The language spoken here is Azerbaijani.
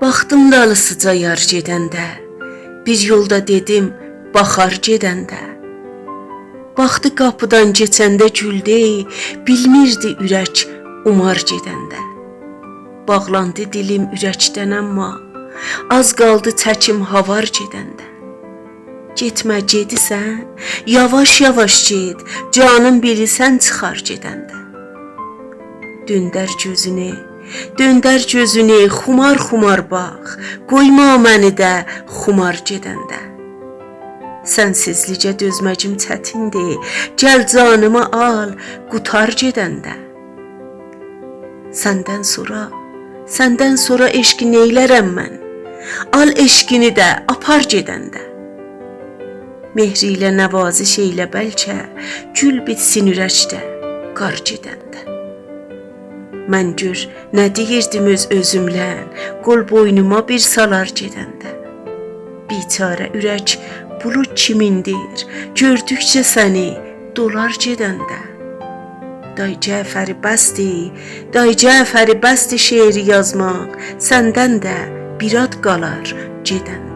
Baxdım dalısıca yar gedəndə, bir yolda dedim, baxar gedəndə. Baxdı qapıdan keçəndə güldü, bilmirdi ürək umar gedəndə. Bağlandı dilim ürəkdən amma, az qaldı çəkim havar gedəndə. Getmə gedisən, yavaş yavaş get, canım bilirsən çıxar gedəndə. Döndər gözünü, xumar xumar bax, qoyma məni də xumar gedəndə. Sənsizlicə dözməcim çətindir, gəl canımı al, qutar gedəndə. Səndən sonra eşqi neylərəm mən, al eşqini də apar gedəndə. Mehri ilə nəvaziş eylə bəlkə, gül bitsin ürəkdə, qar gedəndə. Mən gör, nə deyirdim özümlə, qol boynuma bir salar gedəndə. Biçarə ürək bulud kimindir, gördükcə səni dolar gedəndə. Day Cəfəri bəsdi şeiri yazmaq, səndən də bir ad qalar gedəndə.